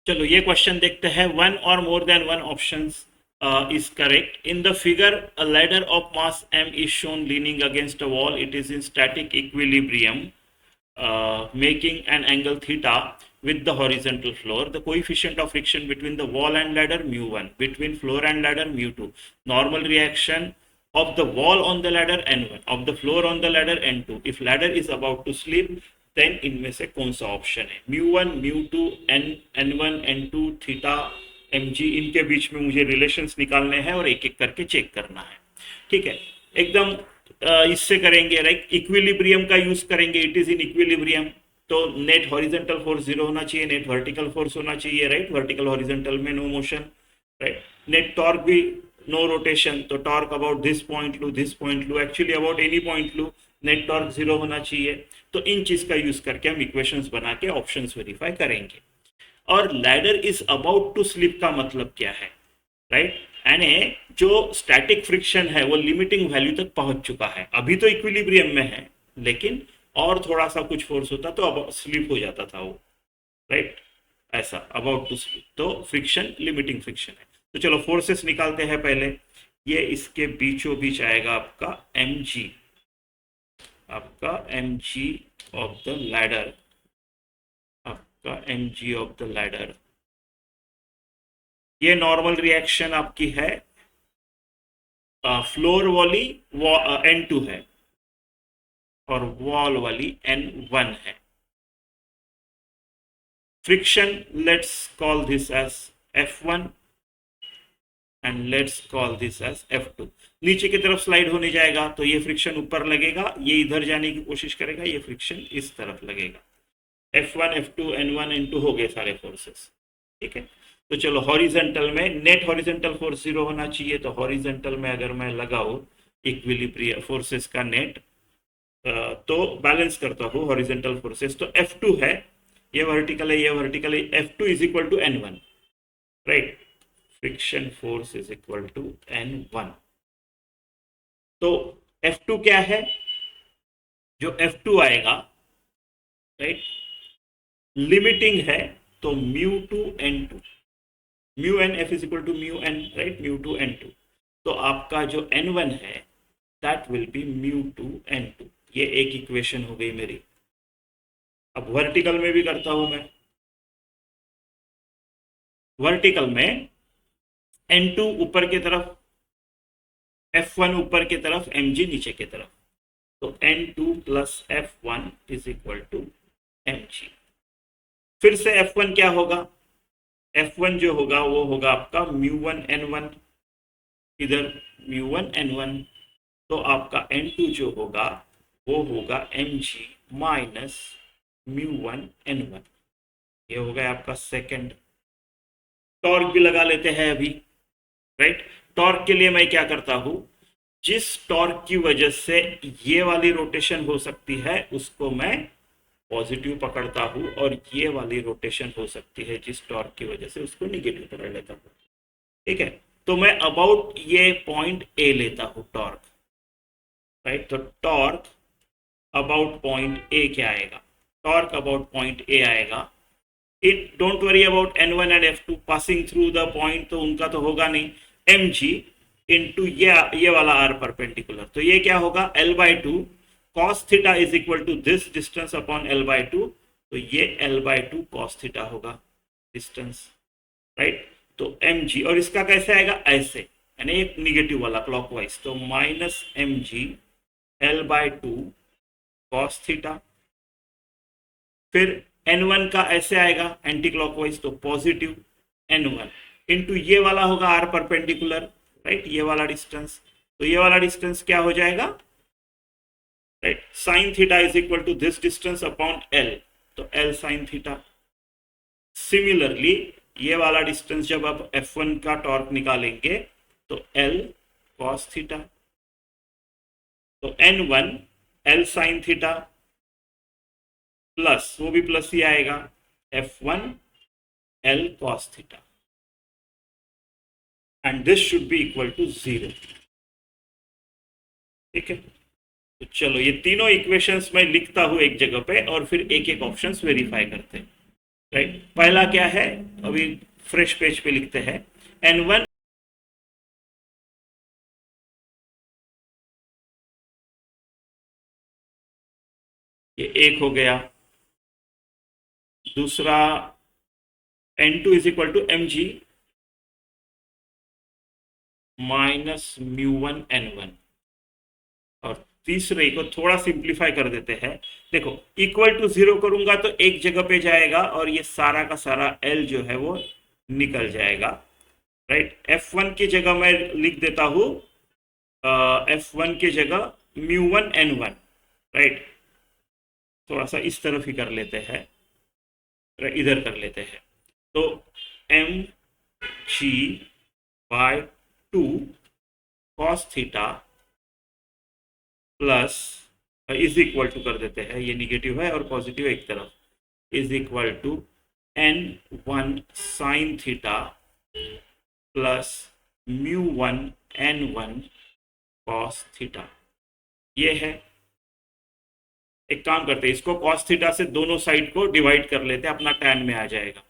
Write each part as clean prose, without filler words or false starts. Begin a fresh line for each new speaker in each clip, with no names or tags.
चलो ये क्वेश्चन देखते हैं. वन और more than one options is correct. In the figure, a ladder of mass m is shown leaning against a wall. It is in static equilibrium, making an angle theta with the horizontal floor. The coefficient of friction between the wall and ladder mu1, between floor and ladder mu2. Normal reaction of the wall on the ladder n1, of the floor on the ladder n2. If ladder is about to slip, then इनमें से कौन सा option है. म्यू1 म्यू2 n1 n2 theta mg, इनके बीच में मुझे relations निकालने हैं और एक एक करके चेक करना है. ठीक है, एकदम इससे करेंगे. राइट, इक्विलिब्रियम का यूज करेंगे. इट इज इन इक्विलिब्रियम, तो नेट हॉरिजेंटल फोर्स जीरो होना चाहिए, नेट वर्टिकल फोर्स होना चाहिए. राइट, वर्टिकल हॉरिजेंटल में no motion. Right, net torque भी नो रोटेशन, तो टॉर्क अबाउट दिस पॉइंट लू, दिस पॉइंट लू, एक्चुअली अबाउट एनी पॉइंट लू, नेट टॉर्क जीरो होना चाहिए. तो इन चीज का यूज करके हम इक्वेशंस बना के ऑप्शंस वेरीफाई करेंगे. और ladder is about to slip का मतलब क्या है. राइट, यानी जो स्टैटिक फ्रिक्शन है वो लिमिटिंग वैल्यू तक पहुंच चुका है. अभी तो इक्विलिब्रियम में है, लेकिन और थोड़ा सा कुछ फोर्स होता तो अब स्लिप हो जाता था वो. राइट, ऐसा अबाउट टू स्लिप, तो फ्रिक्शन लिमिटिंग फ्रिक्शन है. तो चलो फोर्सेस निकालते हैं पहले. ये इसके बीचों बीच आएगा आपका mg, आपका mg ऑफ द लैडर, आपका mg ऑफ द लैडर. ये नॉर्मल रिएक्शन आपकी है. फ्लोर वाली n2 है और वॉल वाली n1 है. Friction, let's call this as f1 and let's call this as f2. नीचे की तरफ स्लाइड होने जाएगा तो ये फ्रिक्शन ऊपर लगेगा, ये इधर जाने की कोशिश करेगा, ये फ्रिक्शन इस तरफ लगेगा. f1 f2 n1 n2 हो गए सारे फोर्सेस. ठीक है, तो चलो हॉरिजेंटल में नेट हॉरिजेंटल फोर्स जीरो होना चाहिए. तो हॉरिजेंटल में अगर मैं लगाऊं इक्विलिब्रियम फोर्सेस का नेट, तो बैलेंस करता हूँ हॉरिजेंटल फोर्सेस. तो f2 है, ये वर्टिकल है, ये वर्टिकल है. f2 is equal to n1. Right, friction force is equal to n1. तो F2 क्या है, जो F2 आएगा, राइट, लिमिटिंग है, तो mu two n2, mu N F is equal to mu N. Right, mu two n2. तो आपका जो n1 है that will be mu two n2. ये एक इक्वेशन हो गई मेरी. अब वर्टिकल में भी करता हूं मैं. वर्टिकल में n2 ऊपर की तरफ, f1 ऊपर की तरफ, mg नीचे की तरफ. तो n2 plus f1 is equal to mg. फिर से f1 क्या होगा, f1 जो होगा वो होगा आपका म्यू1 n1, इधर म्यू1 n1. तो आपका n2 जो होगा वो होगा mg माइनस म्यू1 n1. ये हो गया आपका सेकंड. टॉर्क भी लगा लेते हैं अभी. राइट, टॉर्क के लिए मैं क्या करता हूं, जिस टॉर्क की वजह से ये वाली रोटेशन हो सकती है उसको मैं पॉजिटिव पकड़ता हूं, और ये वाली रोटेशन हो सकती है जिस टॉर्क की वजह से उसको निगेटिव पकड़ लेता हूं. ठीक है, तो मैं अबाउट ये पॉइंट ए लेता हूं टॉर्क. राइट, तो टॉर्क अबाउट पॉइंट ए क्या आएगा, टॉर्क अबाउट पॉइंट ए आएगा. It don't worry about n1 and f2 passing through the point, तो उनका तो होगा नहीं. mg इंटू ये वाला r परपेंडिकुलर, तो ये क्या होगा l/2 cos theta is equal to this distance upon l/2. तो ये l/2 cos थीटा होगा डिस्टेंस. राइट, तो mg, और इसका कैसे आएगा, ऐसे, यानी एक निगेटिव वाला क्लॉकवाइज. तो minus mg l/2 cos theta. फिर n1 का ऐसे आएगा एंटी क्लॉकवाइज, तो पॉजिटिव n1 इंटू ये वाला होगा r परपेंडिकुलर. राइट, ये वाला डिस्टेंस. तो ये वाला डिस्टेंस क्या हो जाएगा, right, sine theta is equal to this distance upon l. तो l साइन थीटा. सिमिलरली ये वाला डिस्टेंस जब आप f1 का टॉर्क निकालेंगे तो l cos थीटा. तो n1 l sine theta plus, वो भी प्लस ही आएगा, f1 l cos theta, and this should be equal to 0. ठीक है, तो चलो ये तीनों इक्वेशंस मैं लिखता हूं एक जगह पे और फिर एक एक ऑप्शंस वेरीफाई करते हैं. राइट। पहला क्या है, अभी फ्रेश पेज पे लिखते हैं, n1 ये एक हो गया, दूसरा n2 is equal to M G minus mu 1 n1, और तीसरे को थोड़ा सिंप्लीफाई कर देते हैं। देखो इक्वल टू 0 करूंगा तो एक जगह पे जाएगा और ये सारा का सारा l जो है वो निकल जाएगा, राइट। f1 की जगह मैं लिख देता हूं, f1 की जगह म्यू 1 n1, राइट। थोड़ा सा इस तरफ ही कर लेते हैं, इधर कर लेते हैं। तो M G by 2 cos theta plus is equal to कर देते हैं, ये निगेटिव है और पॉजिटिव एक तरफ, is equal to n1 sine theta plus mu 1 n1 cos theta. ये है, एक काम करते हैं, इसको कॉस थीटा से दोनों साइड को डिवाइड कर लेते हैं, अपना टैन में आ जाएगा।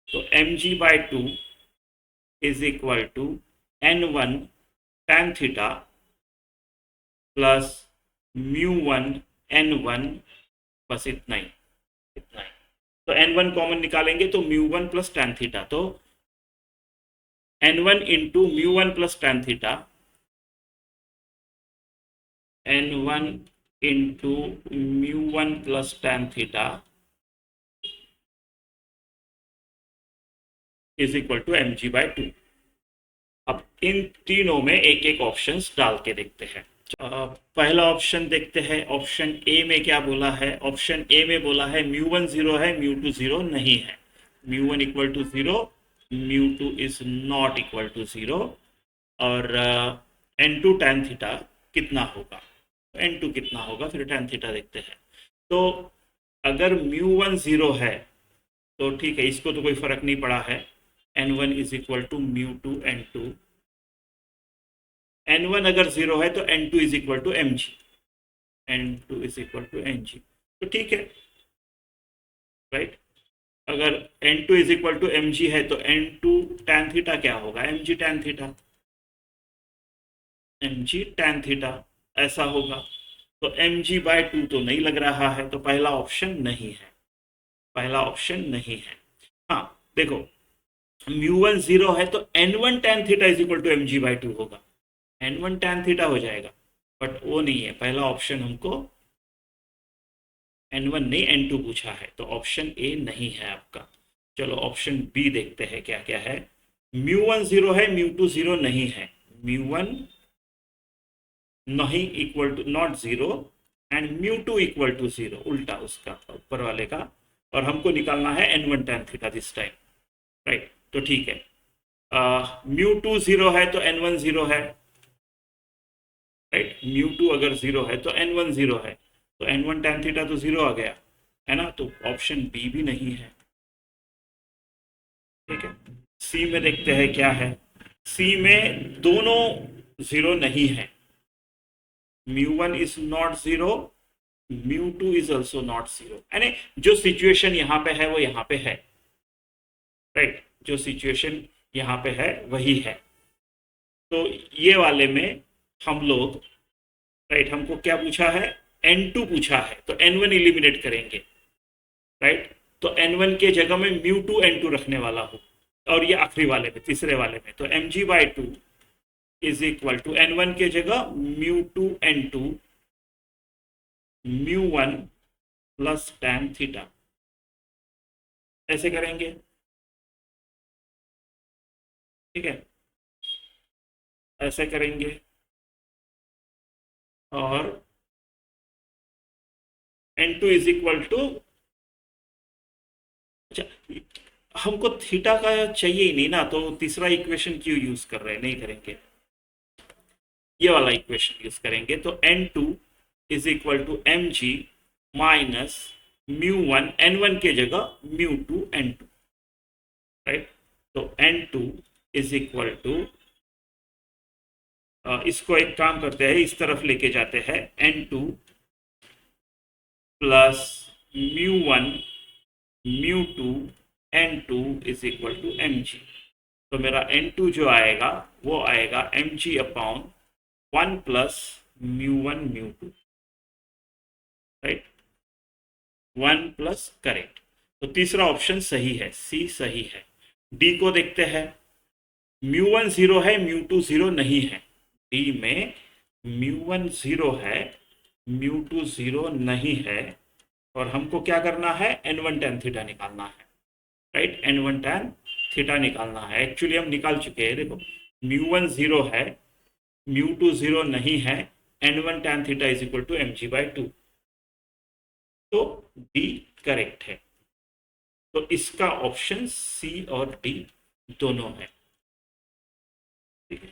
तो M G by 2 is equal to n1 tan theta plus mu 1 n1, बस इतना ही, इतना ही। तो n1 कॉमन निकालेंगे तो म्यू 1 प्लस टैन थीटा, तो n1 into mu 1 plus tan theta, n1 into mu 1 plus tan theta is equal to M G by 2। अब इन तीनों में एक एक ऑप्शंस डाल के देखते हैं। पहला ऑप्शन देखते हैं, ऑप्शन ए में क्या बोला है। ऑप्शन ए में बोला है म्यू 1 0 है, म्यू 2 0 नहीं है, mu 1 equal to 0, mu 2 is not equal to 0, और n2 टैन थीटा कितना होगा, n2 कितना होगा, फिर टैन थीटा देखते हैं। तो अगर म्यू 1 0 है तो ठीक है, इसको तो कोई फर्क नहीं पड़ा है, n1 is equal to mu 2 n2, n1 अगर 0 है तो n2 is equal to M G, n2 is equal to M G, तो ठीक है, राइट। अगर n2 is equal to M G है तो n2 टैन थीटा क्या होगा, M G tan theta, M G tan theta ऐसा होगा। तो एम जी बाय 2 तो नहीं लग रहा है, तो पहला ऑप्शन नहीं है, पहला ऑप्शन नहीं है। हाँ देखो, म्यू 1 0 है तो n1 tan theta is equal to M G by 2 होगा, n1 टैन थीटा हो जाएगा, बट वो नहीं है, पहला ऑप्शन हमको n1 नहीं n2 पूछा है, तो ऑप्शन ए नहीं है आपका। चलो ऑप्शन बी देखते हैं क्या क्या है। म्यू 1 0 है, म्यू 2 0 नहीं है, म्यू 1 नहीं equal to not 0 and mu 2 equal to 0, उल्टा उसका ऊपर वाले का, और हमको निकालना है n1 tan theta this time, right. तो ठीक है, म्यू 2 0 है तो n1 0 है, राइट। म्यू 2 अगर 0 है तो n1 0 है, तो n1 टैन थीटा तो 0 आ गया है ना, तो ऑप्शन बी भी नहीं है, ठीक है। सी में देखते हैं क्या है। सी में दोनों 0 नहीं है, mu 1 is not 0, mu 2 is also not 0, यानी जो सिचुएशन यहाँ पे है वो यहाँ पे है, राइट, जो सिचुएशन यहाँ पे है वही है। तो ये वाले में हम लोग, राइट, हमको क्या पूछा है, n2 पूछा है, तो n1 इलिमिनेट करेंगे, राइट। तो n1 के जगह में म्यू 2 n2 रखने वाला हूँ, और ये आखिरी वाले में, तीसरे वाले में, तो M G by 2 is equal to n1 के जगह mu 2 n2 mu 1 plus tan theta, ऐसे करेंगे, ठीक है, ऐसे करेंगे, और n2 इज इक्वल टू, अच्छा हमको थीटा का चाहिए ही नहीं ना, तो तीसरा इक्वेशन क्यों यूज कर रहे हैं, नहीं करेंगे, ये वाला इक्वेशन यूज करेंगे। तो n2 is equal to M G minus mu 1 n1 के जगह म्यू 2 n2, राइट। तो n2 इज इक्वल टू, इसको एक काम करते हैं, इस तरफ लेके जाते हैं, n2 plus mu 1 mu 2 N2 is equal to mg। तो मेरा N2 जो आएगा वो आएगा mg upon 1 plus μ1 μ2, right, 1 plus, correct. तो तीसरा ऑप्शन सही है, सी सही है। डी को देखते हैं। μ1 0 है, μ2 0 नहीं है। डी में μ1 0 है, μ2 0 नहीं है, और हमको क्या करना है, n1 tan थीटा निकालना है, राइट, n1 tan थीटा निकालना है। एक्चुअली हम निकाल चुके हैं, देखो μ1 0 है, μ2 0 नहीं है, n1 tan theta is equal to mg/2। तो डी करेक्ट है। तो इसका ऑप्शन सी और डी दोनों है, ठीक है।